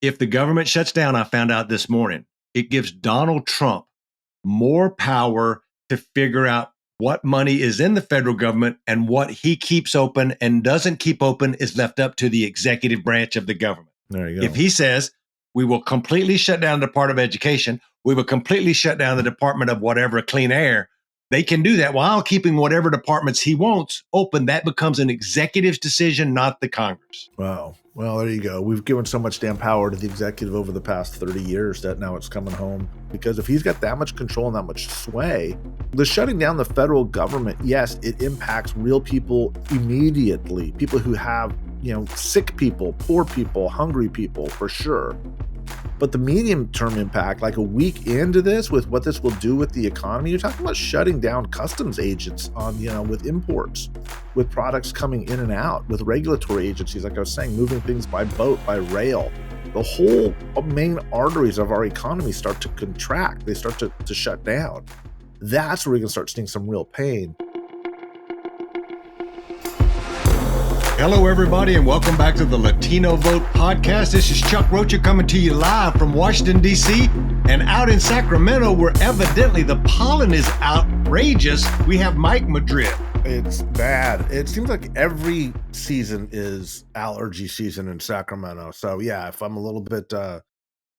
If the government shuts down, I found out this morning, it gives Donald Trump more power to figure out what money is in the federal government and what he keeps open and doesn't keep open is left up to the executive branch of the government. There you go. If he says, we will completely shut down the Department of Education, we will completely shut down the Department of whatever, clean air, they can do that while keeping whatever departments he wants open. That becomes an executive's decision, not the Congress. Wow. Well, there you go. We've given so much damn power to the executive over the past 30 years that now it's coming home. Because if he's got that much control and that much sway, the shutting down the federal government, yes, it impacts real people immediately. People who have, sick people, poor people, hungry people, for sure. But the medium-term impact, like a week into this, with what this will do with the economy, you're talking about shutting down customs agents on, with imports, with products coming in and out, with regulatory agencies, like I was saying, moving things by boat, by rail. The whole main arteries of our economy start to contract. They start to shut down. That's where we can start seeing some real pain. Hello, everybody, and welcome back to the Latino Vote Podcast. This is Chuck Rocha coming to you live from Washington, D.C., and out in Sacramento, where evidently the pollen is outrageous. We have Mike Madrid. It's bad. It seems like every season is allergy season in Sacramento. So, yeah, if I'm a little bit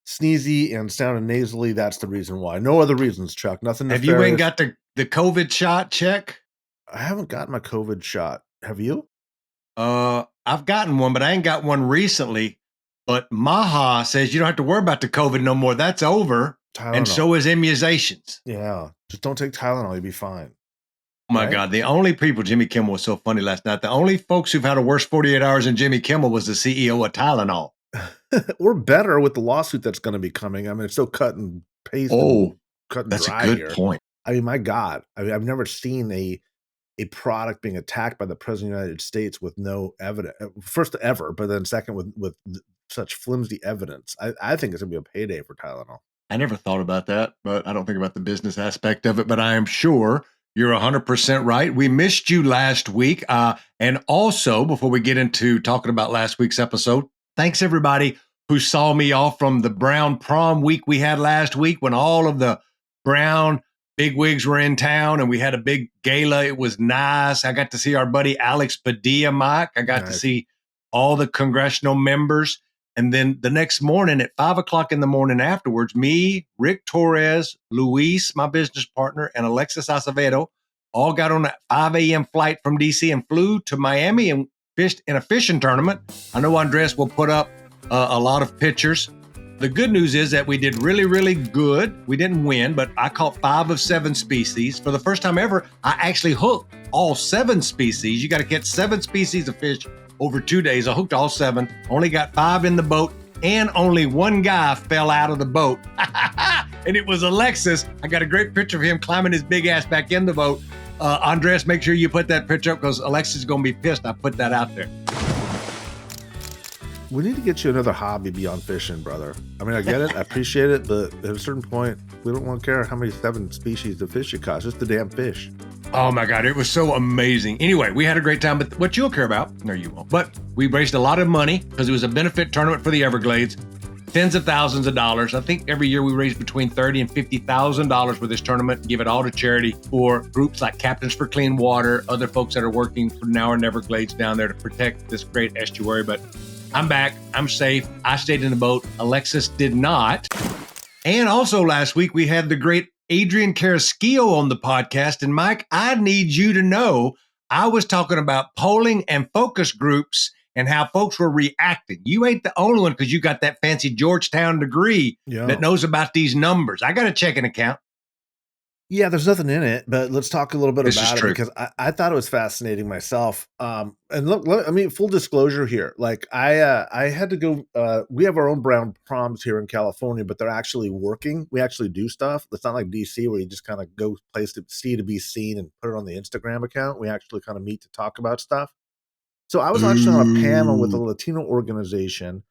sneezy and sounding nasally, that's the reason why. No other reasons, Chuck. Nothing nefarious. Have you ain't got the COVID shot check? I haven't gotten my COVID shot. Have you? I've gotten one, but I ain't got one recently. But Maha says you don't have to worry about the COVID no more. That's over. Tylenol. And so is immunizations. Yeah. Just don't take Tylenol. You'll be fine. Oh, my God. The only people, Jimmy Kimmel was so funny last night. The only folks who've had a worse 48 hours than Jimmy Kimmel was the CEO of Tylenol. Or better with the lawsuit that's going to be coming. I mean, it's so cut and paste. Cut and that's dry a good here. point. I mean, my God. I've never seen a product being attacked by the president of the United States with no evidence, first ever, but then second with such flimsy evidence. I think it's gonna be a payday for Tylenol. I never thought about that, but I don't think about the business aspect of it, but I am sure you're 100% right. We missed you last week. And also, before we get into talking about last week's episode, thanks everybody who saw me off from the Brown prom week we had last week when all of the Brown bigwigs were in town and we had a big gala. It was nice. I got to see our buddy Alex Padilla, Mike. I got to see all the congressional members. And then the next morning at 5 o'clock in the morning afterwards, me, Rick Torres, Luis, my business partner, and Alexis Acevedo all got on a 5 a.m. flight from D.C. and flew to Miami and fished in a fishing tournament. I know Andres will put up a lot of pictures. The good news is that we did really, really good. We didn't win, but I caught 5 of 7 species. For the first time ever, I actually hooked all 7 species. You got to catch 7 species of fish over 2 days. I hooked all 7, only got 5 in the boat, and only 1 guy fell out of the boat. And it was Alexis. I got a great picture of him climbing his big ass back in the boat. Andres, make sure you put that picture up because Alexis is going to be pissed I put that out there. We need to get you another hobby beyond fishing, brother. I mean, I get it. I appreciate it. But at a certain point, we don't want to care how many 7 species of fish you caught. Just the damn fish. Oh, my God. It was so amazing. Anyway, we had a great time. But what you'll care about, no, you won't. But we raised a lot of money because it was a benefit tournament for the Everglades. Tens of thousands of dollars. I think every year we raise between $30,000 and $50,000 for this tournament. Give it all to charity for groups like Captains for Clean Water, other folks that are working for now in Everglades down there to protect this great estuary. But I'm back. I'm safe. I stayed in the boat. Alexis did not. And also last week, we had the great Adrian Carrasquillo on the podcast. And Mike, I need you to know, I was talking about polling and focus groups and how folks were reacting. You ain't the only one because you got that fancy Georgetown degree that knows about these numbers. I got a checking account. Yeah, there's nothing in it, but let's talk a little bit about it because I thought it was fascinating myself. And look, I mean, full disclosure here. Like I had to go, we have our own Brown proms here in California, but they're actually working. We actually do stuff. It's not like DC where you just kind of go place to see to be seen and put it on the Instagram account. We actually kind of meet to talk about stuff. So I was actually on a panel with a Latino organization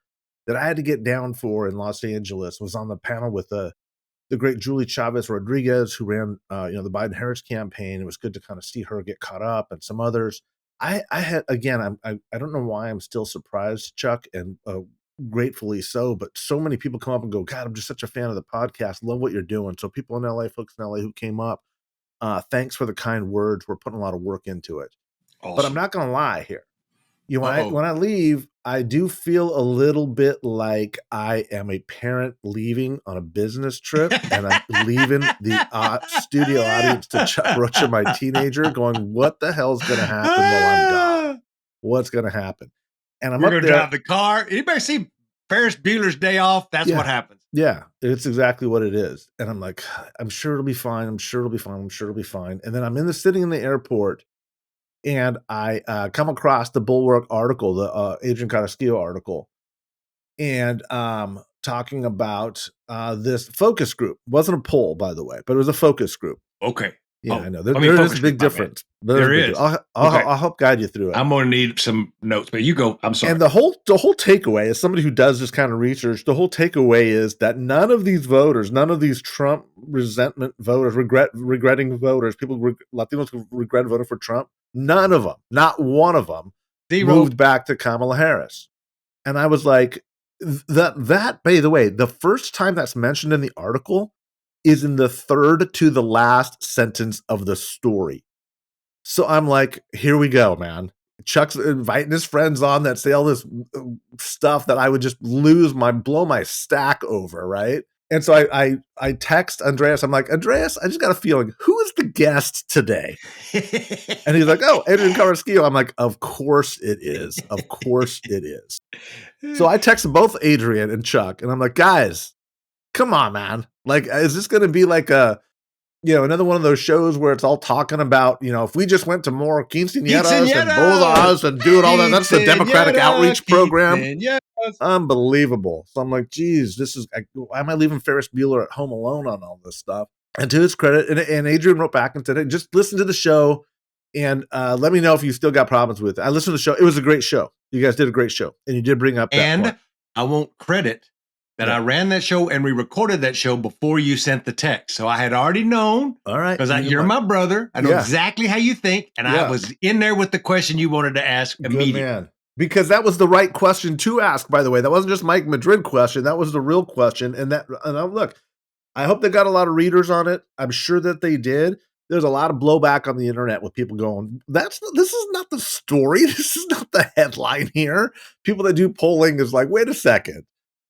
that I had to get down for in Los Angeles. Was on the panel with the great Julie Chavez Rodriguez, who ran, the Biden-Harris campaign. It was good to kind of see her get caught up, and some others. I had, again, I don't know why I'm still surprised, Chuck, and gratefully so, but so many people come up and go, God, I'm just such a fan of the podcast. Love what you're doing. So people in LA, folks in LA who came up, thanks for the kind words. We're putting a lot of work into it. But I'm Awesome. not going to lie here. You know, Uh-oh. when I leave, I do feel a little bit like I am a parent leaving on a business trip, and I'm leaving the studio audience to Chuck Rocha, my teenager, going, what the hell's going to happen while I'm gone? What's going to happen? And I'm We're up going to there. drive the car. Anybody see Ferris Bueller's Day Off? That's what happens. Yeah, it's exactly what it is. And I'm like, I'm sure it'll be fine. I'm sure it'll be fine. I'm sure it'll be fine. And then I'm sitting in the airport, and I come across the Bulwark article, the Adrian Carrasquillo article, and talking about this focus group. It wasn't a poll, by the way, but it was a focus group. Okay. Yeah, I know. There is a big difference. There is. I'll help guide you through it. I'm going to need some notes, but you go. I'm sorry. And the whole takeaway, as somebody who does this kind of research, the whole takeaway is that none of these voters, none of these Trump resentment voters, regretting voters, Latinos who regret voting for Trump, none of them, not one of them, moved back to Kamala Harris. And I was like, that, by the way, the first time that's mentioned in the article is in the third to the last sentence of the story. So I'm like, here we go, man. Chuck's inviting his friends on that say all this stuff that I would just blow my stack over, right? And so I text Andreas. I'm like, Andreas, I just got a feeling. Who is the guest today? And he's like, oh, Adrian Carrasquillo. I'm like, of course it is. Of course it is. So I texted both Adrian and Chuck, and I'm like, guys, come on, man. Like, is this going to be like another one of those shows where it's all talking about, if we just went to more quinceañeras and bodas and doing all that, that's the Democratic outreach program. Unbelievable. So I'm like, geez, why am I leaving Ferris Bueller at home alone on all this stuff? And to his credit, and Adrian wrote back and said, hey, just listen to the show and let me know if you still got problems with it. I listened to the show. It was a great show. You guys did a great show. And you did bring up that point. I won't credit that I ran that show and we recorded that show before you sent the text. So I had already known. All right. Because you're my brother. I know exactly how you think. And I was in there with the question you wanted to ask immediately. Man. Because that was the right question to ask, by the way. That wasn't just Mike Madrid question. That was the real question. And look, I hope they got a lot of readers on it. I'm sure that they did. There's a lot of blowback on the internet with people going, this is not the story. This is not the headline here. People that do polling is like, wait a second.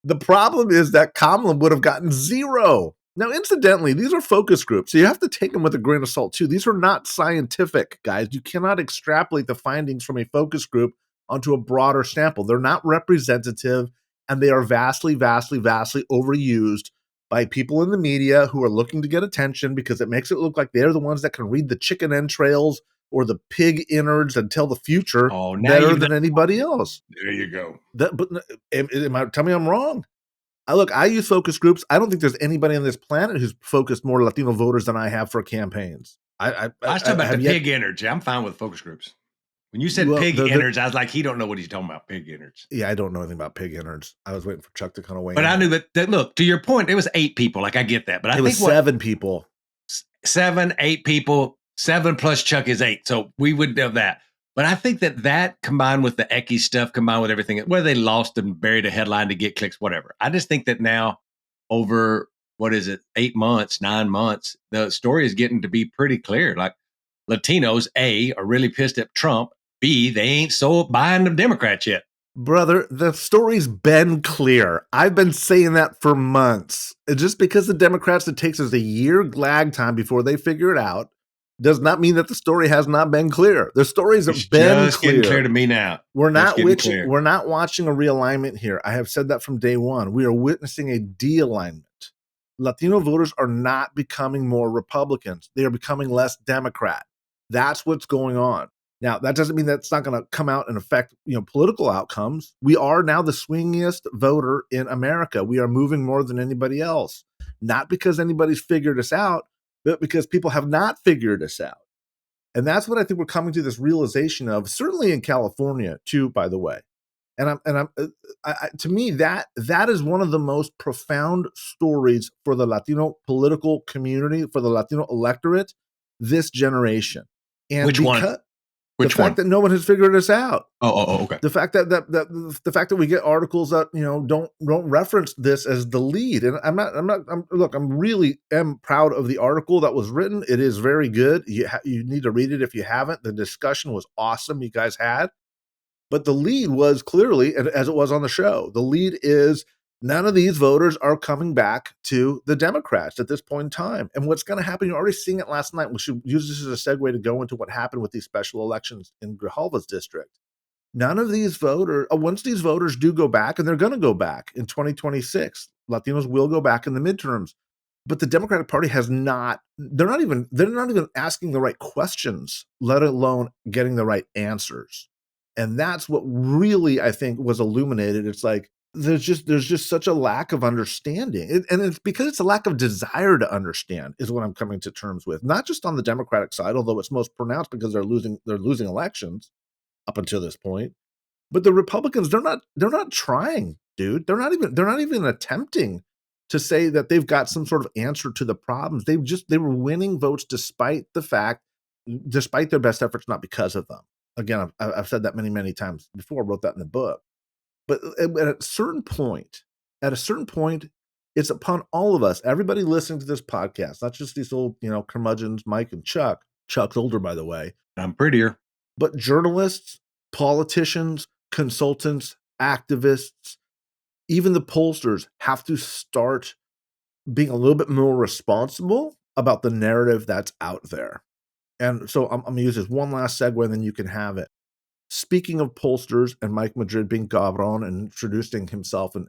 The problem is that Kamala would have gotten 0. Now, incidentally, these are focus groups, so you have to take them with a grain of salt, too. These are not scientific, guys. You cannot extrapolate the findings from a focus group onto a broader sample. They're not representative, and they are vastly, vastly, vastly overused by people in the media who are looking to get attention because it makes it look like they're the ones that can read the chicken entrails or the pig innards and tell the future better than anybody else. There you go. Tell me I'm wrong. I use focus groups. I don't think there's anybody on this planet who's focused more Latino voters than I have for campaigns. I was talking about the pig innards. I'm fine with focus groups. When you said pig innards, I was like, he don't know what he's talking about, pig innards. Yeah, I don't know anything about pig innards. I was waiting for Chuck to kind of weigh in. But I knew that, look, to your point, it was 8 people. Like, I get that. But I think it was 7 people. 7, 8 people. 7 plus Chuck is 8. So we would have that. But I think that combined with the Eki stuff, combined with everything, whether they lost and buried a headline to get clicks, whatever. I just think that now over, 8 months, 9 months, the story is getting to be pretty clear. Like, Latinos, A, are really pissed at Trump. B, they ain't so buying the Democrats yet. Brother, the story's been clear. I've been saying that for months. Just because the Democrats, it takes us a year lag time before they figure it out, does not mean that the story has not been clear. The stories have been just clear. Getting clear to me now. We're not watching a realignment here. I have said that from day one. We are witnessing a de-alignment. Latino voters are not becoming more Republicans. They are becoming less Democrat. That's what's going on. Now, that doesn't mean that's not going to come out and affect, political outcomes. We are now the swingiest voter in America. We are moving more than anybody else, not because anybody's figured us out, but because people have not figured us out. And that's what I think we're coming to this realization of, certainly in California too, by the way. And to me, that is one of the most profound stories for the Latino political community, for the Latino electorate, this generation. And which one? Which the fact that no one has figured this out. Okay. The fact that we get articles that don't reference this as the lead, and I'm really proud of the article that was written. It is very good. You need to read it if you haven't. The discussion was awesome. You guys had, but the lead was clearly, and as it was on the show, the lead is none of these voters are coming back to the Democrats at this point in time. And what's going to happen? You're already seeing it last night. We should use this as a segue to go into what happened with these special elections in Grijalva's district. None of these voters, once these voters do go back, and they're going to go back in 2026, Latinos will go back in the midterms. But the Democratic Party has not, they're not even asking the right questions, let alone getting the right answers. And that's what really, I think, was illuminated. It's like, there's just such a lack of understanding. And it's because it's a lack of desire to understand is what I'm coming to terms with. Not just on the Democratic side, although it's most pronounced because they're losing elections up until this point. But the Republicans, they're not trying, dude. They're not even attempting to say that they've got some sort of answer to the problems. They were winning votes despite their best efforts, not because of them. Again, I've said that many times before. I wrote that in the book. But at a certain point, it's upon all of us, everybody listening to this podcast, not just these old, curmudgeons, Mike and Chuck. Chuck's older, by the way. I'm prettier. But journalists, politicians, consultants, activists, even the pollsters have to start being a little bit more responsible about the narrative that's out there. And so I'm going to use this one last segue, and then you can have it. Speaking of pollsters and Mike Madrid being cabron and introducing himself and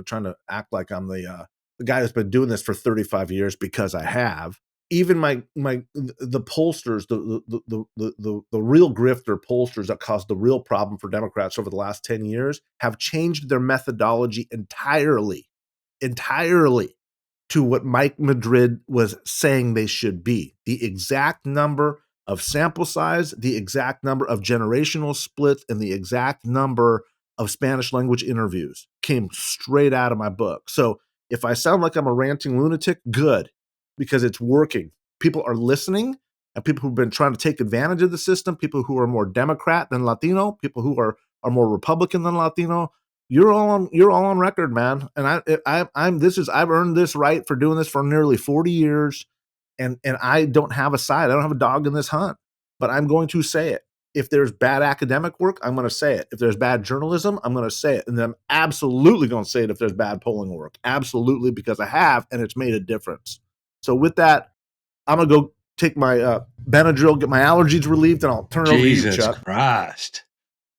trying to act like I'm the guy who's been doing this for 35 years because I have. Even the pollsters, the real grifter pollsters that caused the real problem for Democrats over the last 10 years have changed their methodology entirely to what Mike Madrid was saying they should be. The exact number of sample size, the exact number of generational splits, and the exact number of Spanish language interviews came straight out of my book. So if I sound like I'm a ranting lunatic, good, because it's working. People are listening, and people who've been trying to take advantage of the system, people who are more Democrat than Latino, people who are more Republican than Latino, you're all on record, man. And I've earned this right for doing this for nearly 40 years. And I don't have a side. I don't have a dog in this hunt, but I'm going to say it. If there's bad academic work, I'm going to say it. If there's bad journalism, I'm going to say it. And then I'm absolutely going to say it if there's bad polling work. Absolutely, because I have, and it's made a difference. So with that, I'm going to go take my Benadryl, get my allergies relieved, and I'll turn it over to you, Chuck. Jesus Christ.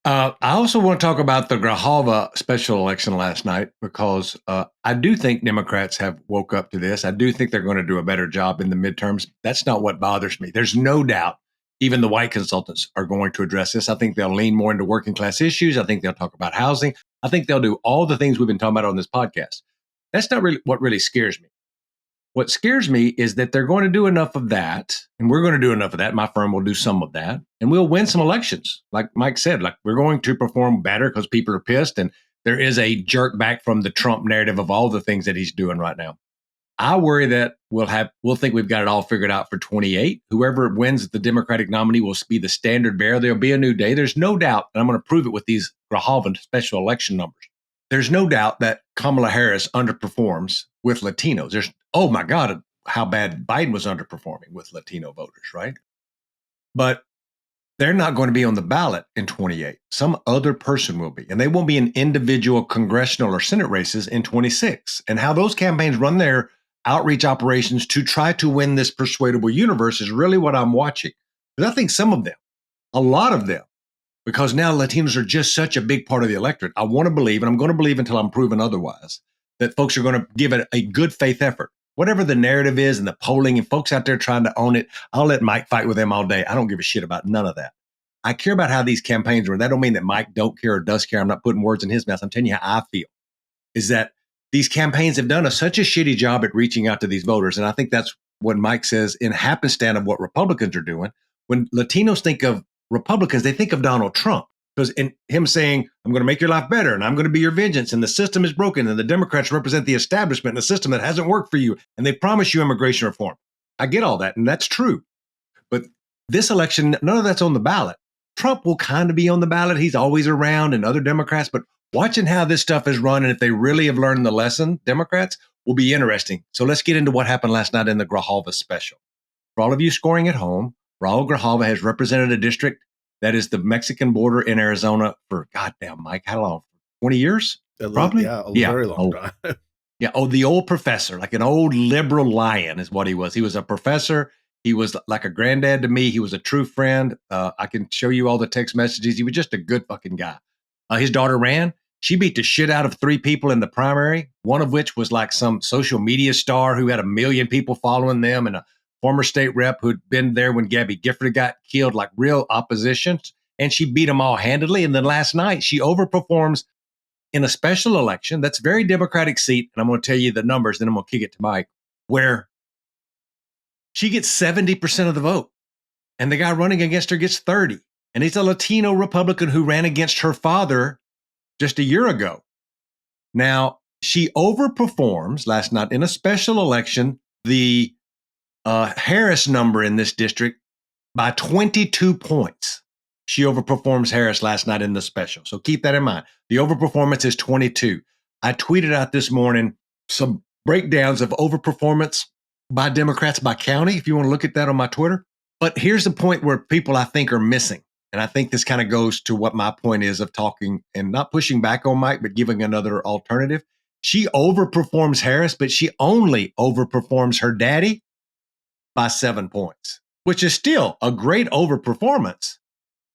I also want to talk about the Grijalva special election last night because I do think Democrats have woke up to this. I do think they're going to do a better job in the midterms. That's not what bothers me. There's no doubt even the white consultants are going to address this. I think they'll lean more into working class issues. I think they'll talk about housing. I think they'll do all the things we've been talking about on this podcast. That's not really what really scares me. What scares me is that they're going to do enough of that, and we're going to do enough of that. My firm will do some of that, and we'll win some elections. Like Mike said, like we're going to perform better because people are pissed, and there is a jerk back from the Trump narrative of all the things that he's doing right now. I worry that we'll think we've got it all figured out for 28. Whoever wins the Democratic nominee will be the standard bearer. There'll be a new day. There's no doubt, and I'm going to prove it with these Grijalva special election numbers. There's no doubt that Kamala Harris underperforms with Latinos. There's, oh my God, how bad Biden was underperforming with Latino voters, right? But they're not going to be on the ballot in 28. Some other person will be, and they won't be in individual congressional or Senate races in 26. And how those campaigns run their outreach operations to try to win this persuadable universe is really what I'm watching. Because I think some of them, a lot of them, because now Latinos are just such a big part of the electorate. I want to believe, and I'm going to believe until I'm proven otherwise, that folks are going to give it a good faith effort. Whatever the narrative is and the polling and folks out there trying to own it, I'll let Mike fight with them all day. I don't give a shit about none of that. I care about how these campaigns are. That don't mean that Mike don't care or does care. I'm not putting words in his mouth. I'm telling you how I feel. Is that these campaigns have done such a shitty job at reaching out to these voters. And I think that's what Mike says in happenstance of what Republicans are doing. When Latinos think of Republicans, they think of Donald Trump. Because in him saying, I'm going to make your life better and I'm going to be your vengeance and the system is broken and the Democrats represent the establishment and the system that hasn't worked for you and they promise you immigration reform. I get all that and that's true. But this election, none of that's on the ballot. Trump will kind of be on the ballot. He's always around, and other Democrats, but watching how this stuff is run and if they really have learned the lesson, Democrats, will be interesting. So let's get into what happened last night in the Grijalva special. For all of you scoring at home, Raul Grijalva has represented a district that is the Mexican border in Arizona for, goddamn, Mike, how long? 20 years? Probably? Yeah, a very long time. Yeah. Oh, the old professor, like an old liberal lion is what he was. He was a professor. He was like a granddad to me. He was a true friend. I can show you all the text messages. He was just a good fucking guy. His daughter ran. She beat the shit out of 3 people in the primary, one of which was like some social media star who had 1 million people following them and a former state rep who'd been there when Gabby Gifford got killed, like real opposition. And she beat them all handedly. And then last night, she overperforms in a special election that's very Democratic seat, and I'm going to tell you the numbers, then I'm going to kick it to Mike, where she gets 70% of the vote, and the guy running against her gets 30. And he's a Latino Republican who ran against her father just a year ago. Now, she overperforms last night in a special election, the Harris number in this district by 22 points. She overperforms Harris last night in the special. So keep that in mind. The overperformance is 22. I tweeted out this morning some breakdowns of overperformance by Democrats by county, if you want to look at that on my Twitter. But here's the point where people I think are missing. And I think this kind of goes to what my point is of talking and not pushing back on Mike, but giving another alternative. She overperforms Harris, but she only overperforms her daddy by 7 points, which is still a great overperformance.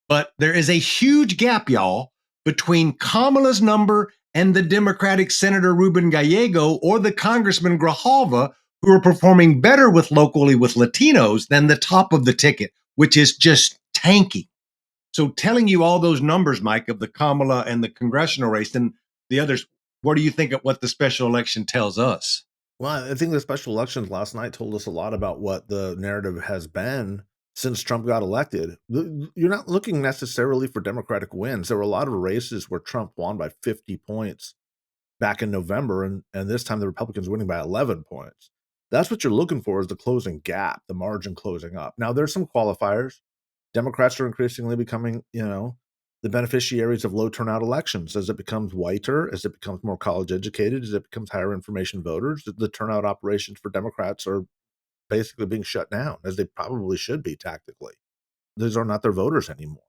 But there is a huge gap, y'all, between Kamala's number and the Democratic Senator Ruben Gallego or the Congressman Grijalva, who are performing better locally with Latinos than the top of the ticket, which is just tanky. So telling you all those numbers, Mike, of the Kamala and the congressional race and the others, what do you think of what the special election tells us? Well, I think the special elections last night told us a lot about what the narrative has been since Trump got elected. You're not looking necessarily for Democratic wins. There were a lot of races where Trump won by 50 points back in November, and this time the Republicans winning by 11 points. That's what you're looking for, is the closing gap, the margin closing up. Now, there's some qualifiers. Democrats are increasingly becoming, the beneficiaries of low turnout elections as it becomes whiter, as it becomes more college educated, as it becomes higher information voters. The turnout operations for Democrats are basically being shut down, as they probably should be tactically. These are not their voters anymore.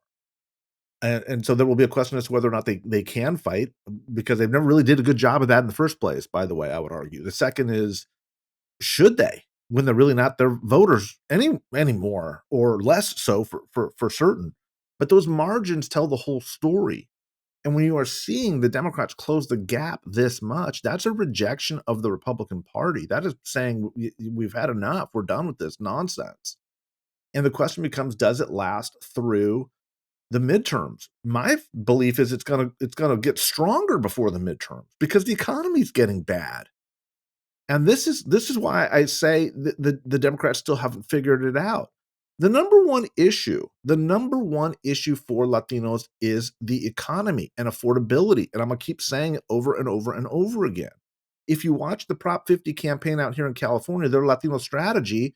And so there will be a question as to whether or not they can fight, because they've never really did a good job of that in the first place, by the way, I would argue. The second is, should they, when they're really not their voters anymore, or less so for certain. But those margins tell the whole story. And when you are seeing the Democrats close the gap this much, that's a rejection of the Republican Party. That is saying we've had enough. We're done with this nonsense. And the question becomes, does it last through the midterms? My belief is it's gonna get stronger before the midterms, because the economy's getting bad. And this is why I say the Democrats still haven't figured it out. The number one issue for Latinos is the economy and affordability. And I'm going to keep saying it over and over and over again. If you watch the Prop 50 campaign out here in California, their Latino strategy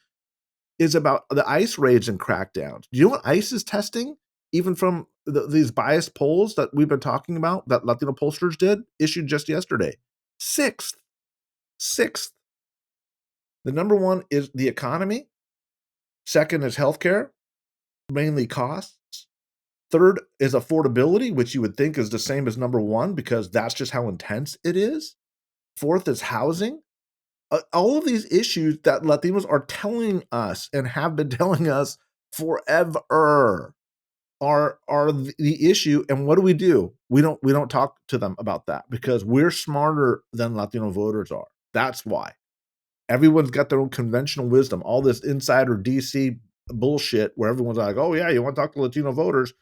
is about the ICE raids and crackdowns. Do you know what ICE is testing? Even from these biased polls that we've been talking about, that Latino pollsters issued just yesterday. Sixth. The number one is the economy. Second is healthcare, mainly costs. Third is affordability, which you would think is the same as number one, because that's just how intense it is. Fourth is housing. All of these issues that Latinos are telling us and have been telling us forever are the issue. And what do? We don't talk to them about that, because we're smarter than Latino voters are. That's why. Everyone's got their own conventional wisdom. All this insider DC bullshit where everyone's like, oh yeah, you want to talk to Latino voters?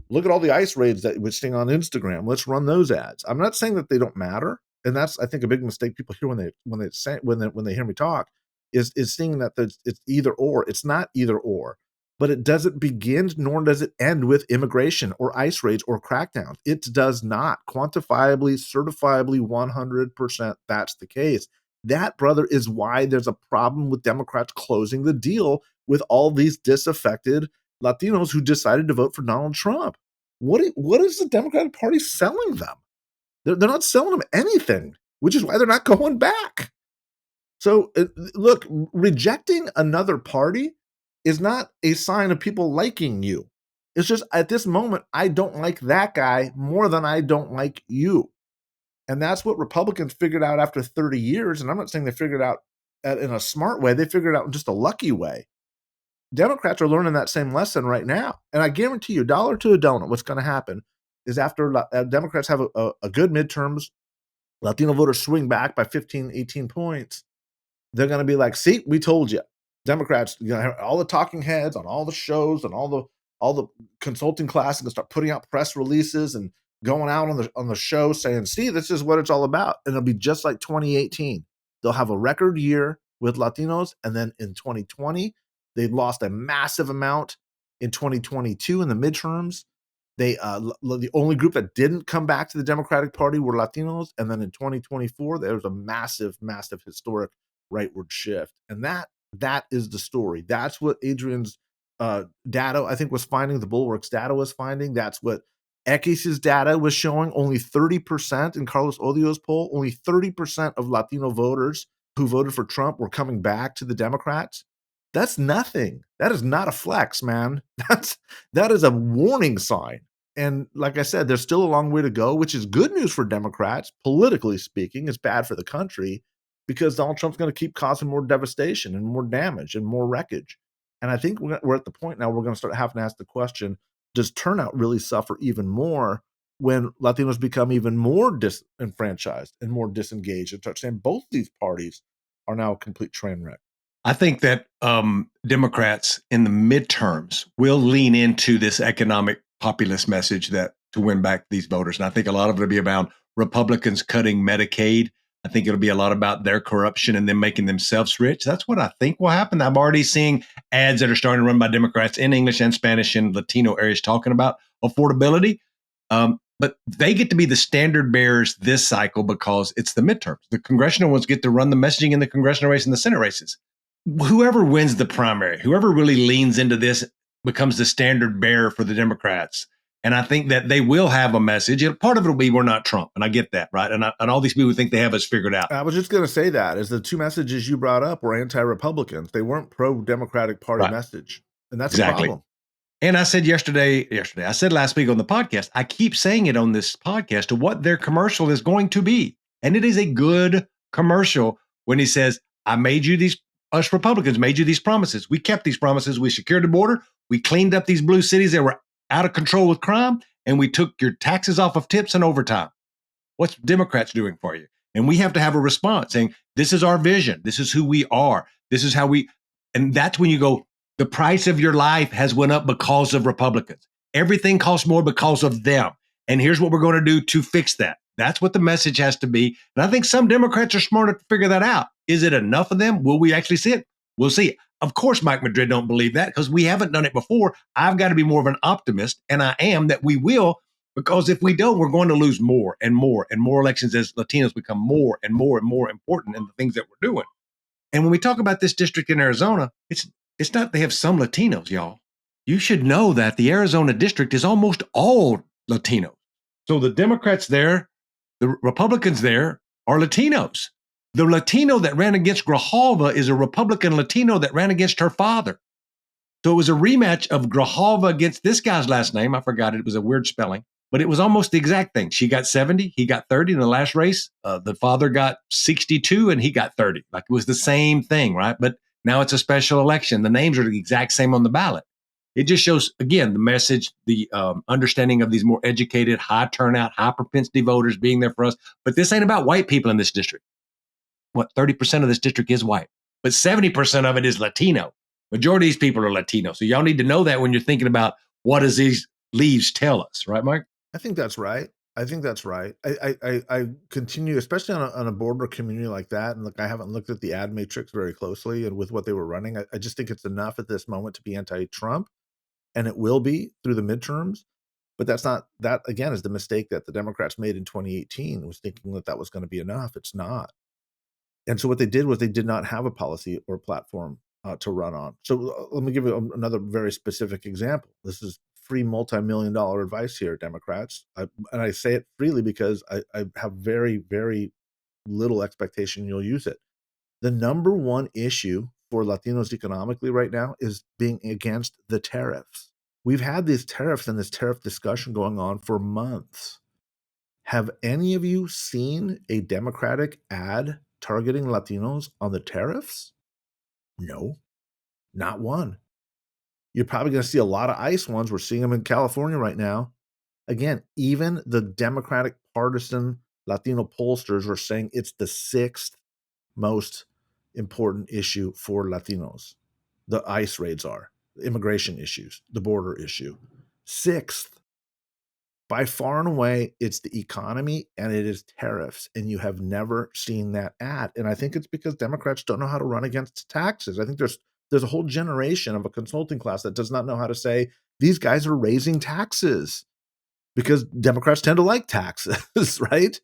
Look at all the ICE raids that we're seeing on Instagram. Let's run those ads. I'm not saying that they don't matter. And that's, I think, a big mistake people hear when they hear me talk, is seeing that it's either or. It's not either or. But it doesn't begin nor does it end with immigration or ICE raids or crackdowns. It does not. Quantifiably, certifiably, 100%, that's the case. That, brother, is why there's a problem with Democrats closing the deal with all these disaffected Latinos who decided to vote for Donald Trump. What is the Democratic Party selling them? They're not selling them anything, which is why they're not going back. So look, rejecting another party is not a sign of people liking you. It's just at this moment, I don't like that guy more than I don't like you. And that's what Republicans figured out after 30 years. And I'm not saying they figured it out in a smart way. They figured it out in just a lucky way. Democrats are learning that same lesson right now. And I guarantee you, dollar to a donut, what's going to happen is after Democrats have a good midterms, Latino voters swing back by 15, 18 points, they're going to be like, see, we told you. Democrats, all the talking heads on all the shows and all the consulting classes going to start putting out press releases and going out on the show saying, see, this is what it's all about. And it'll be just like 2018. They'll have a record year with Latinos. And then in 2020, they lost a massive amount in 2022 in the midterms. They the only group that didn't come back to the Democratic Party were Latinos. And then in 2024, there was a massive, massive historic rightward shift. And that is the story. That's what Adrian's data, I think, was finding. The Bulwark's data was finding. That's what Ekis's data was showing. Only 30% in Carlos Odio's poll, only 30% of Latino voters who voted for Trump were coming back to the Democrats. That's nothing. That is not a flex, man. That is a warning sign. And like I said, there's still a long way to go, which is good news for Democrats, politically speaking. It's bad for the country because Donald Trump's going to keep causing more devastation and more damage and more wreckage. And I think we're at the point now we're going to start having to ask the question, does turnout really suffer even more when Latinos become even more disenfranchised and more disengaged and start saying both these parties are now a complete train wreck? I think that Democrats in the midterms will lean into this economic populist message that to win back these voters. And I think a lot of it will be about Republicans cutting Medicaid. I think it'll be a lot about their corruption and them making themselves rich. That's what I think will happen. I'm already seeing ads that are starting to run by Democrats in English and Spanish and Latino areas talking about affordability. But they get to be the standard bearers this cycle because it's the midterms. The congressional ones get to run the messaging in the congressional race and the Senate races. Whoever wins the primary, whoever really leans into this becomes the standard bearer for the Democrats. And I think that they will have a message. Part of it will be we're not Trump. And I get that, right? And all these people think they have us figured out. I was just going to say that is the two messages you brought up were anti-Republicans. They weren't pro-Democratic Party message. And that's exactly a problem. And I said I said last week on the podcast, I keep saying it on this podcast to what their commercial is going to be. And it is a good commercial when he says, us Republicans made you these promises. We kept these promises. We secured the border. We cleaned up these blue cities that were out of control with crime. And we took your taxes off of tips and overtime. What's Democrats doing for you? And we have to have a response saying, this is our vision. This is who we are. This is how and that's when you go, the price of your life has went up because of Republicans. Everything costs more because of them. And here's what we're going to do to fix that. That's what the message has to be. And I think some Democrats are smart enough to figure that out. Is it enough of them? Will we actually see it? We'll see. Of course, Mike Madrid don't believe that because we haven't done it before. I've got to be more of an optimist, and I am that we will, because if we don't, we're going to lose more and more and more elections as Latinos become more and more and more important in the things that we're doing. And when we talk about this district in Arizona, it's not they have some Latinos, y'all. You should know that the Arizona district is almost all Latinos. So the Democrats there, the Republicans there are Latinos. The Latino that ran against Grijalva is a Republican Latino that ran against her father. So it was a rematch of Grijalva against this guy's last name. I forgot it. It was a weird spelling, but it was almost the exact thing. She got 70, he got 30 in the last race. The father got 62 and he got 30. Like it was the same thing, right? But now it's a special election. The names are the exact same on the ballot. It just shows, again, the message, the understanding of these more educated, high turnout, high propensity voters being there for us. But this ain't about white people in this district. 30% of this district is white, but 70% of it is Latino. Majority of these people are Latino. So y'all need to know that when you're thinking about what does these leaves tell us, right, Mike? I think that's right. I continue, especially on a border community like that. And look, I haven't looked at the ad matrix very closely and with what they were running. I just think it's enough at this moment to be anti-Trump, and it will be through the midterms. But that again is the mistake that the Democrats made in 2018, was thinking that was going to be enough. It's not. And so what they did was they did not have a policy or platform to run on. So let me give you another very specific example. This is free multi-million-dollar advice here, Democrats. And I say it freely because I have very, very little expectation you'll use it. The number one issue for Latinos economically right now is being against the tariffs. We've had these tariffs and this tariff discussion going on for months. Have any of you seen a Democratic ad targeting Latinos on the tariffs? No, not one. You're probably going to see a lot of ICE ones. We're seeing them in California right now. Again, even the Democratic partisan Latino pollsters are saying it's the sixth most important issue for Latinos. The ICE raids are, the immigration issues, the border issue. Sixth, by far and away, it's the economy and it is tariffs. And you have never seen that ad. And I think it's because Democrats don't know how to run against taxes. I think there's a whole generation of a consulting class that does not know how to say these guys are raising taxes, because Democrats tend to like taxes, right?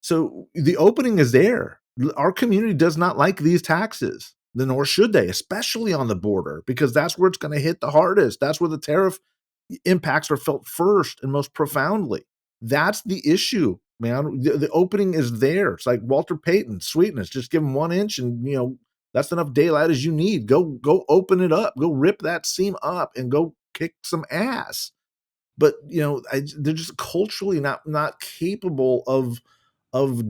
So the opening is there. Our community does not like these taxes, nor should they, especially on the border, because that's where it's going to hit the hardest. That's where the tariff impacts are felt first and most profoundly. That's the issue, man. The opening is there. It's like Walter Payton, sweetness. Just give them 1 inch, and that's enough daylight as you need. Go open it up. Go rip that seam up and go kick some ass. But they're just culturally not capable of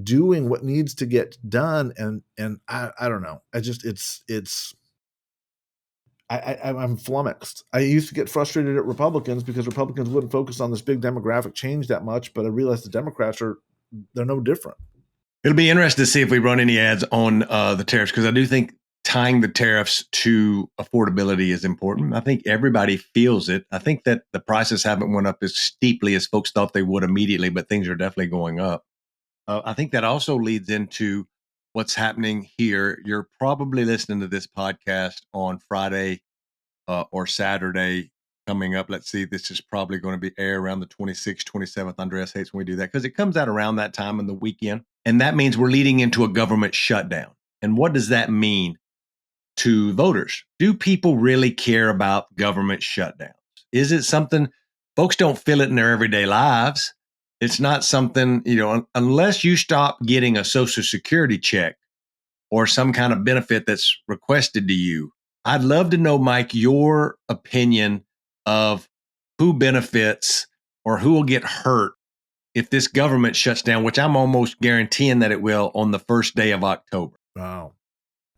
doing what needs to get done, and I don't know. I'm flummoxed. I used to get frustrated at Republicans because Republicans wouldn't focus on this big demographic change that much, but I realized the Democrats they're no different. It'll be interesting to see if we run any ads on the tariffs, because I do think tying the tariffs to affordability is important. I think everybody feels it. I think that the prices haven't went up as steeply as folks thought they would immediately, but things are definitely going up. I think that also leads into what's happening here. You're probably listening to this podcast on Friday or Saturday coming up. Let's see, this is probably going to be air around the 26th, 27th. Andreas hates when we do that because it comes out around that time in the weekend. And that means we're leading into a government shutdown. And what does that mean to voters? Do people really care about government shutdowns? Is it something folks don't feel it in their everyday lives? It's not something, unless you stop getting a Social Security check or some kind of benefit that's requested to you. I'd love to know, Mike, your opinion of who benefits or who will get hurt if this government shuts down, which I'm almost guaranteeing that it will on the first day of October. Wow.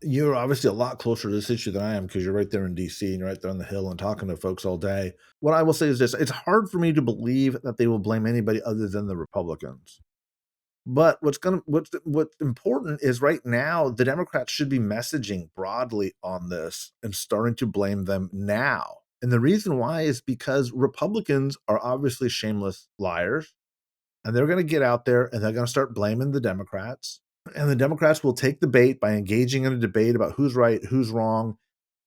You're obviously a lot closer to this issue than I am, because you're right there in DC and you're right there on the Hill and talking to folks all day. What I will say is this: it's hard for me to believe that they will blame anybody other than the Republicans. But what's important is right now, the Democrats should be messaging broadly on this and starting to blame them now. And the reason why is because Republicans are obviously shameless liars, and they're going to get out there and they're going to start blaming the Democrats. And the Democrats will take the bait by engaging in a debate about who's right, who's wrong.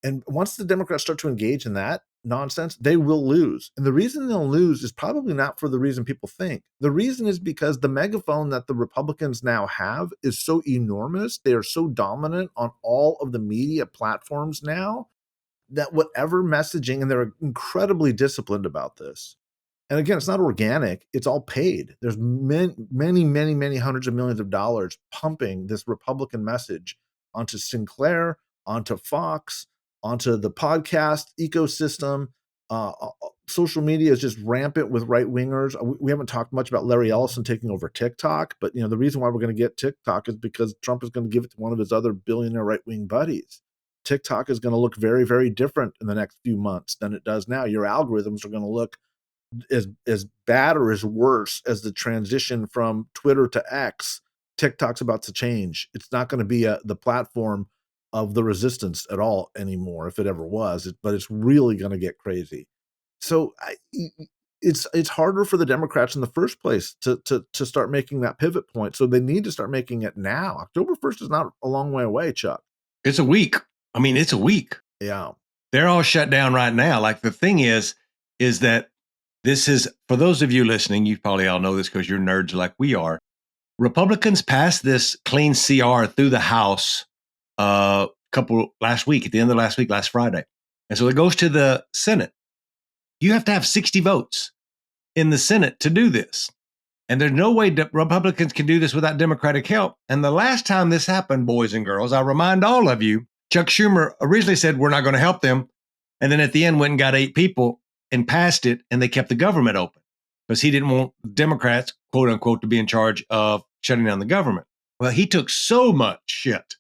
And once the Democrats start to engage in that nonsense, they will lose. And the reason they'll lose is probably not for the reason people think. The reason is because the megaphone that the Republicans now have is so enormous. They are so dominant on all of the media platforms now that whatever messaging, and they're incredibly disciplined about this. And again, it's not organic. It's all paid. There's many hundreds of millions of dollars pumping this Republican message onto Sinclair, onto Fox, onto the podcast ecosystem. Social media is just rampant with right-wingers. We haven't talked much about Larry Ellison taking over TikTok, but the reason why we're going to get TikTok is because Trump is going to give it to one of his other billionaire right-wing buddies. TikTok is going to look very, very different in the next few months than it does now. Your algorithms are going to look as bad or as worse as the transition from Twitter to X. TikTok's about to change. It's not going to be the platform of the resistance at all anymore, if it ever was. But it's really going to get crazy. So it's harder for the Democrats in the first place to start making that pivot point. So they need to start making it now. October 1st is not a long way away, Chuck. It's a week. I mean, it's a week. Yeah. They're all shut down right now. Like, the thing is that this is, for those of you listening, you probably all know this because you're nerds like we are. Republicans passed this clean CR through the House last week, at the end of last week, last Friday. And so it goes to the Senate. You have to have 60 votes in the Senate to do this. And there's no way Republicans can do this without Democratic help. And the last time this happened, boys and girls, I remind all of you, Chuck Schumer originally said, we're not going to help them. And then at the end went and got 8 people and passed it, and they kept the government open because he didn't want Democrats, quote unquote, to be in charge of shutting down the government. Well, he took so much shit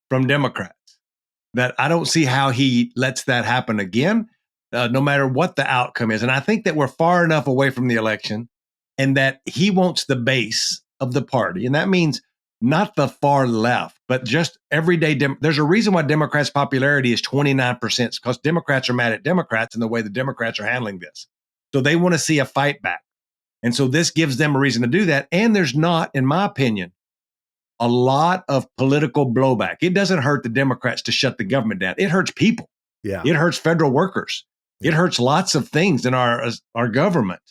from Democrats that I don't see how he lets that happen again, no matter what the outcome is. And I think that we're far enough away from the election and that he wants the base of the party. And that means not the far left, but just everyday. There's a reason why Democrats' popularity is 29%, because Democrats are mad at Democrats and the way the Democrats are handling this. So they want to see a fight back. And so this gives them a reason to do that. And there's not, in my opinion, a lot of political blowback. It doesn't hurt the Democrats to shut the government down. It hurts people. Yeah. It hurts federal workers. It hurts lots of things in our government.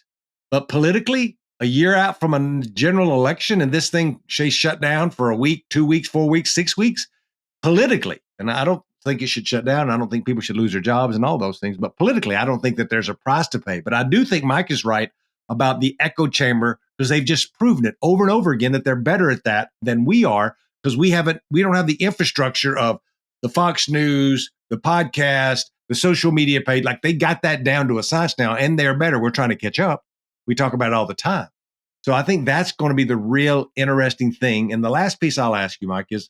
But politically, a year out from a general election and this thing shut down for a week, 2 weeks, 4 weeks, 6 weeks, politically, and I don't think it should shut down. I don't think people should lose their jobs and all those things. But politically, I don't think that there's a price to pay. But I do think Mike is right about the echo chamber, because they've just proven it over and over again that they're better at that than we are, because we don't have the infrastructure of the Fox News, the podcast, the social media page. Like, they got that down to a science now, and they're better. We're trying to catch up. We talk about it all the time. So I think that's going to be the real interesting thing. And the last piece I'll ask you, Mike, is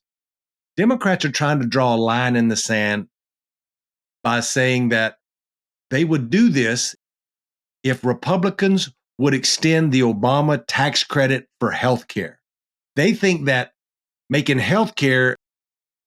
Democrats are trying to draw a line in the sand by saying that they would do this if Republicans would extend the Obama tax credit for healthcare. They think that making healthcare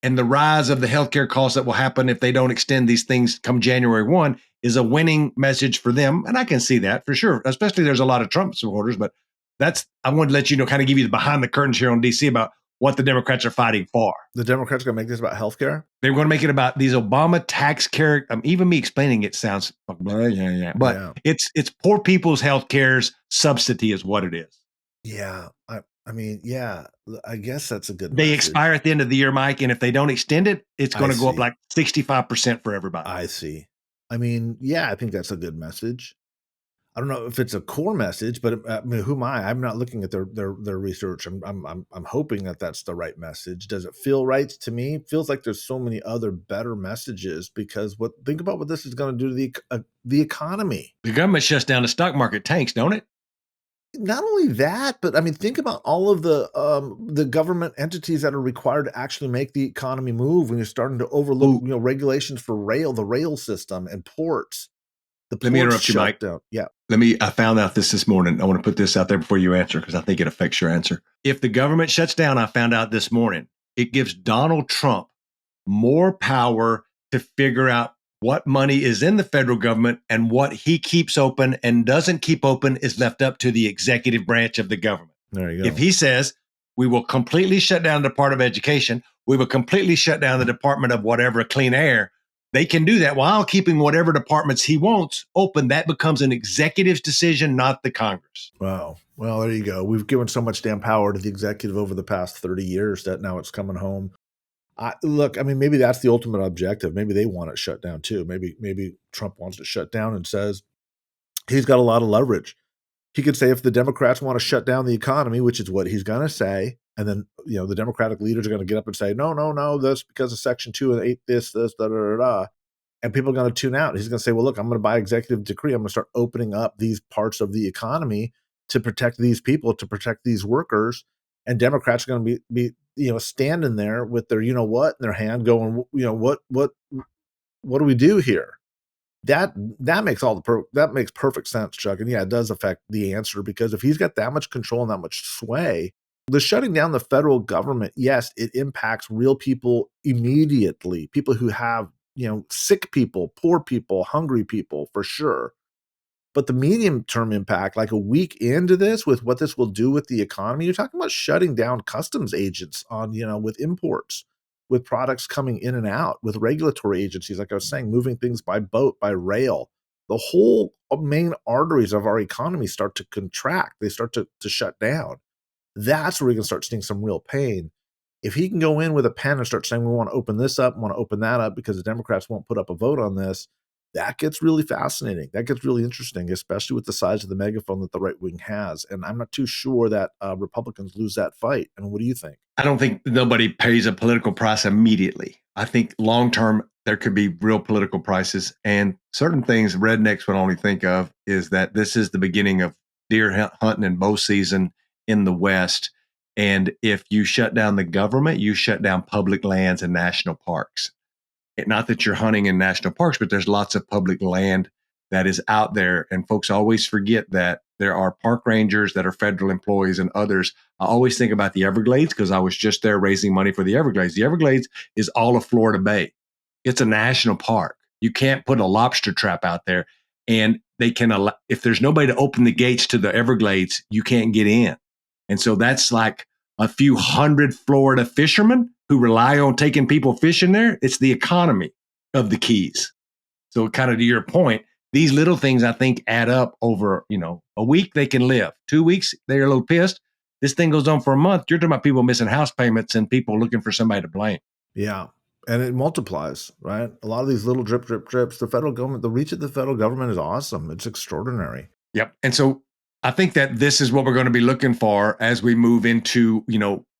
and the rise of the healthcare costs that will happen if they don't extend these things come January 1 is a winning message for them. And I can see that for sure, especially there's a lot of Trump supporters. But I wanted to let you know, kind of give you the behind the curtains here on DC about what the Democrats are fighting for. The Democrats are going to make this about healthcare? They're going to make it about these Obama tax care. Even me explaining it sounds, but it's poor people's healthcare's subsidy is what it is. Yeah. I mean, yeah, I guess that's a good They message. expire at the end of the year, Mike, and if they don't extend it, it's going to go up like 65% for everybody. I see. I mean, yeah, I think that's a good message. I don't know if it's a core message, but I mean, who am I? I'm not looking at their research. I'm hoping that that's the right message. Does it feel right to me? It feels like there's so many other better messages, because think about what this is going to do to the economy. The government shuts down, the stock market tanks, don't it? Not only that, but I mean, think about all of the government entities that are required to actually make the economy move. When you're starting to overlook, regulations for the rail system and ports. Let me interrupt you, Mike. Yeah. I found out this morning. I want to put this out there before you answer, because I think it affects your answer. If the government shuts down, I found out this morning, it gives Donald Trump more power to figure out what money is in the federal government, and what he keeps open and doesn't keep open is left up to the executive branch of the government. There you go. If he says, we will completely shut down the Department of Education, we will completely shut down the Department of whatever, clean air, they can do that while keeping whatever departments he wants open. That becomes an executive's decision, not the Congress. Wow. Well, there you go. We've given so much damn power to the executive over the past 30 years that now it's coming home. Look, I mean, maybe that's the ultimate objective. Maybe they want it shut down too. Maybe Trump wants it shut down and says he's got a lot of leverage. He could say, if the Democrats want to shut down the economy, which is what he's going to say, and then, the Democratic leaders are going to get up and say, no, this because of Section 2 and 8, this, da, da, da, da. And people are going to tune out. He's going to say, well, look, I'm going to by executive decree, I'm going to start opening up these parts of the economy to protect these people, to protect these workers. And Democrats are going to be standing there with their, what in their hand going, what do we do here? That makes that makes perfect sense, Chuck. And yeah, it does affect the answer, because if he's got that much control and that much sway, the shutting down the federal government, yes, it impacts real people immediately. People who have, sick people, poor people, hungry people, for sure. But the medium-term impact, like a week into this, with what this will do with the economy, you're talking about shutting down customs agents on, with imports, with products coming in and out, with regulatory agencies, like I was saying, moving things by boat, by rail. The whole main arteries of our economy start to contract. They start to shut down. That's where we can start seeing some real pain. if he can go in with a pen and start saying, we want to open this up, want to open that up because the Democrats won't put up a vote on this, that gets really fascinating. That gets really interesting, especially with the size of the megaphone that the right wing has. And I'm not too sure that Republicans lose that fight. I mean, what do you think? I don't think nobody pays a political price immediately. I think long term, there could be real political prices. And certain things rednecks would only think of is that this is the beginning of deer hunting and bow season in the West. And if you shut down the government, you shut down public lands and national parks. Not that you're hunting in national parks, but there's lots of public land that is out there. And folks always forget that there are park rangers that are federal employees and others. I always think about the Everglades because I was just there raising money for the Everglades. The Everglades is all of Florida Bay. It's a national park. You can't put a lobster trap out there. And they can allow, if there's nobody to open the gates to the Everglades, you can't get in. And so that's like a few hundred Florida fishermen who rely on taking people fishing there. It's the economy of the Keys. So kind of to your point, these little things I think add up over, a week they can live. 2 weeks, they're a little pissed. This thing goes on for a month. You're talking about people missing house payments and people looking for somebody to blame. Yeah. And it multiplies, right? A lot of these little drip, drips, the federal government, the reach of the federal government is awesome. It's extraordinary. Yep. And so I think that this is what we're going to be looking for as we move into,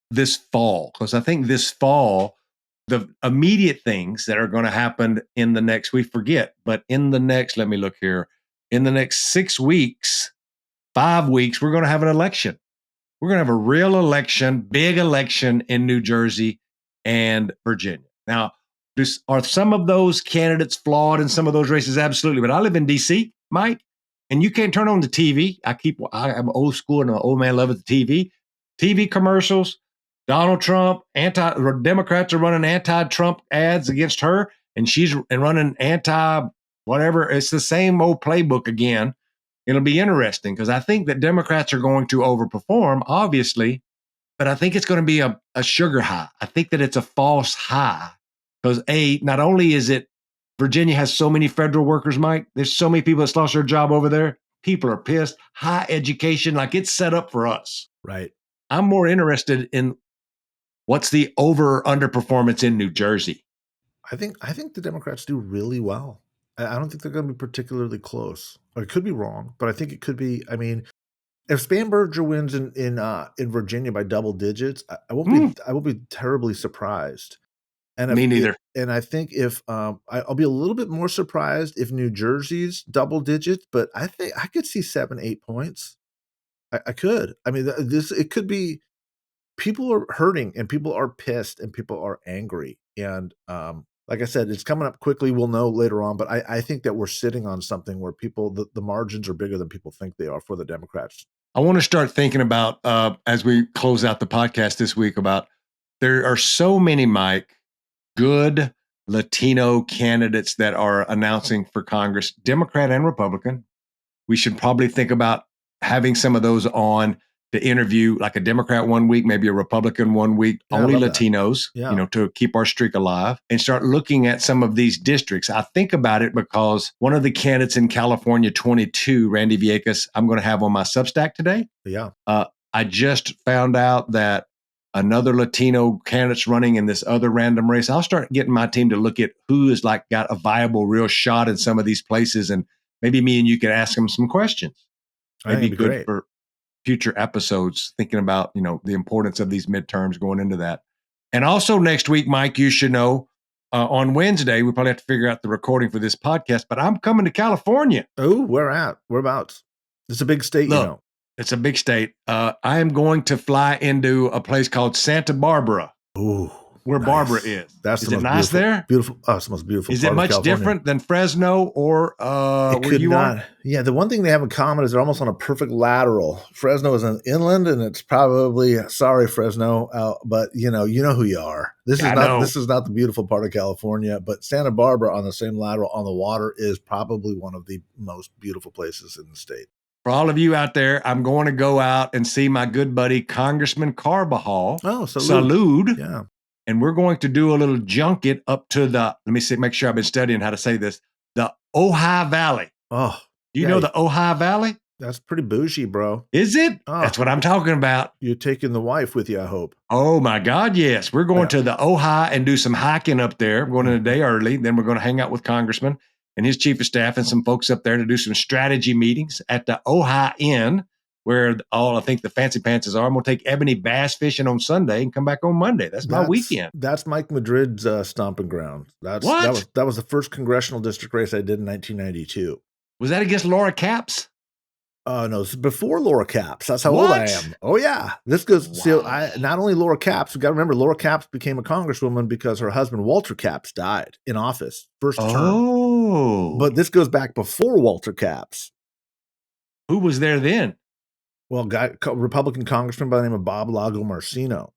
this fall, because I think this fall, the immediate things that are going to happen in the next, we forget, but in the next, let me look here, in the next 6 weeks, 5 weeks, we're going to have an election. We're going to have a real election, big election in New Jersey and Virginia. Now, are some of those candidates flawed in some of those races? Absolutely. But I live in D.C., Mike, and you can't turn on the TV. I'm old school and an old man loves the TV. TV commercials, Donald Trump, Democrats are running anti-Trump ads against her, and she's running anti-whatever. It's the same old playbook again. It'll be interesting because I think that Democrats are going to overperform, obviously, but I think it's going to be a sugar high. I think that it's a false high because not only is it Virginia has so many federal workers, Mike, there's so many people that's lost their job over there. People are pissed. High education, like it's set up for us. Right. I'm more interested in what's the over or underperformance in New Jersey. I think the Democrats do really well. I don't think they're going to be particularly close. Or it could be wrong, but I think it could be. I mean, if Spanberger wins in Virginia by double digits, I won't be terribly surprised. And me neither. And I think if I'll be a little bit more surprised if New Jersey's double digits, but I think I could see 7-8 points. I could. I mean, it could be. People are hurting and people are pissed and people are angry. And like I said, it's coming up quickly. We'll know later on. But I think that we're sitting on something where the margins are bigger than people think they are for the Democrats. I want to start thinking about, as we close out the podcast this week, about there are so many, Mike, good Latino candidates that are announcing for Congress, Democrat and Republican. We should probably think about having some of those on to interview, like a Democrat 1 week, maybe a Republican 1 week, only Latinos, to keep our streak alive and start looking at some of these districts. I think about it because one of the candidates in California 22, Randy Vieques, I'm going to have on my Substack today. Yeah. I just found out that another Latino candidate's running in this other random race. I'll start getting my team to look at who is got a viable, real shot in some of these places. And maybe me and you can ask them some questions. Maybe good great for future episodes, thinking about, the importance of these midterms going into that. And also next week, Mike, you should know, on Wednesday, we probably have to figure out the recording for this podcast, but I'm coming to California. Oh, where at? Whereabouts? It's a big state, Look, it's a big state. I am going to fly into a place called Santa Barbara. Ooh. Where nice. Barbara is. Is it nice there? Beautiful. Oh, it's the most beautiful. Is it much different than Fresno or where you are? Yeah, the one thing they have in common is they're almost on a perfect lateral. Fresno is an inland, and it's probably sorry, Fresno, but you know who you are. This is not the beautiful part of California, but Santa Barbara on the same lateral on the water is probably one of the most beautiful places in the state. For all of you out there, I'm going to go out and see my good buddy Congressman Carbajal. Oh, salud. Yeah. And we're going to do a little junket up to make sure I've been studying how to say this, the Ojai Valley. Oh. Do you know the Ojai Valley? That's pretty bougie, bro. Is it? Oh, That's what I'm talking about. you're taking the wife with you, I hope. Oh my God, yes. We're going to the Ojai and do some hiking up there. We're going in a day early. Then we're going to hang out with Congressman and his chief of staff and some folks up there to do some strategy meetings at the Ojai Inn, where I think the fancy pants are. I'm going to take Ebony bass fishing on Sunday and come back on Monday. That's my weekend. That's Mike Madrid's stomping ground. That was the first congressional district race I did in 1992. Was that against Laura Capps? No, this is before Laura Capps. That's how old I am. Oh yeah, this goes. Wow. Not only Laura Capps. We got to remember, Laura Capps became a congresswoman because her husband Walter Capps died in office first term. But this goes back before Walter Capps. Who was there then? Well, Republican congressman by the name of Bob Lago Marcino.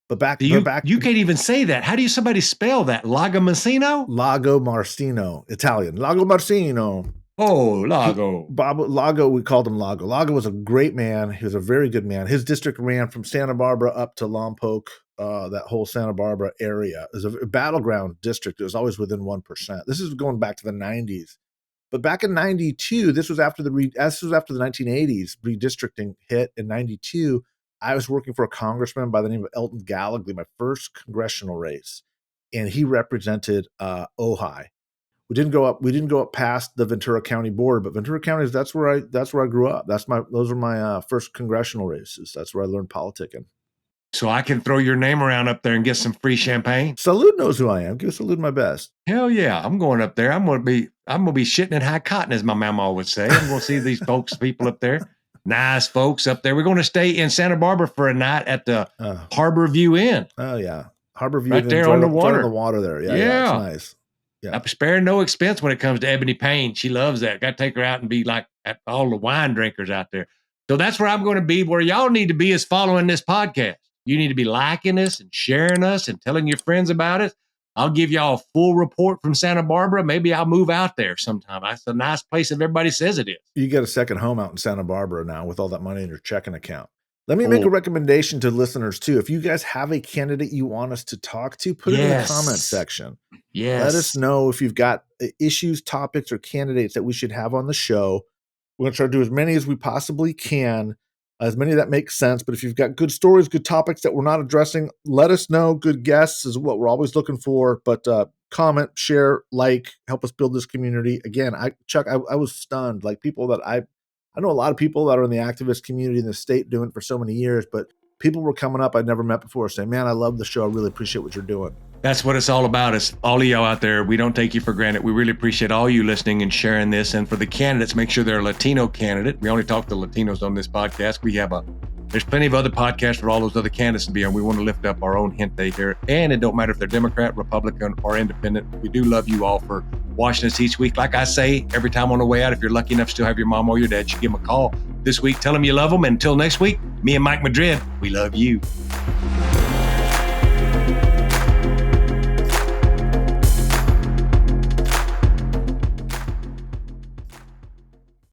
But back, you can't even say that. How do somebody spell that? Lago Marcino? Lago Marcino, Italian. Lago Marcino. Oh, Lago. Lago, we called him Lago. Lago was a great man. He was a very good man. His district ran from Santa Barbara up to Lompoc, that whole Santa Barbara area. It was a battleground district. It was always within 1%. This is going back to the 90s. But back in 92, this was after the 1980s redistricting hit in 92. I was working for a congressman by the name of Elton Gallagher, my first congressional race, and he represented Ojai. We didn't go up past the Ventura County border, but Ventura County, that's where I grew up. Those were my first congressional races. That's where I learned politicking. So I can throw your name around up there and get some free champagne. Salud knows who I am. Give Salud my best. Hell yeah, I'm going up there. I'm gonna be shitting in high cotton, as my mama would say. I'm gonna see these people up there. Nice folks up there. We're going to stay in Santa Barbara for a night at the Harbor View Inn. Oh yeah, Harbor View right there on the water. On the water there. Yeah, it's nice. Yeah. I'm sparing no expense when it comes to Ebony Payne. She loves that. Got to take her out and be like all the wine drinkers out there. So that's where I'm going to be. Where y'all need to be is following this podcast. You need to be liking us and sharing us and telling your friends about it. I'll give y'all a full report from Santa Barbara. Maybe I'll move out there sometime. That's a nice place if everybody says it is. You get a second home out in Santa Barbara now with all that money in your checking account. Let me make a recommendation to listeners too. If you guys have a candidate you want us to talk to, put it in the comment section. Yes. Let us know if you've got issues, topics, or candidates that we should have on the show. We're going to try to do as many as we possibly can, as many that make sense. But if you've got good stories, good topics that we're not addressing, let us know. Good guests is what we're always looking for. But comment, share, help us build this community. Again, Chuck, I was stunned. Like people that I know a lot of people that are in the activist community in the state doing it for so many years, but people were coming up I'd never met before saying, man, I love the show. I really appreciate what you're doing. That's what it's all about. It's all of y'all out there. We don't take you for granted. We really appreciate all you listening and sharing this. And for the candidates, make sure they're a Latino candidate. We only talk to Latinos on this podcast. There's plenty of other podcasts for all those other candidates to be on. We want to lift up our own hint they hear. And it don't matter if they're Democrat, Republican, or independent. We do love you all for watching us each week. Like I say, every time on the way out, if you're lucky enough to still have your mom or your dad, you give them a call this week. Tell them you love them. And until next week, me and Mike Madrid, we love you.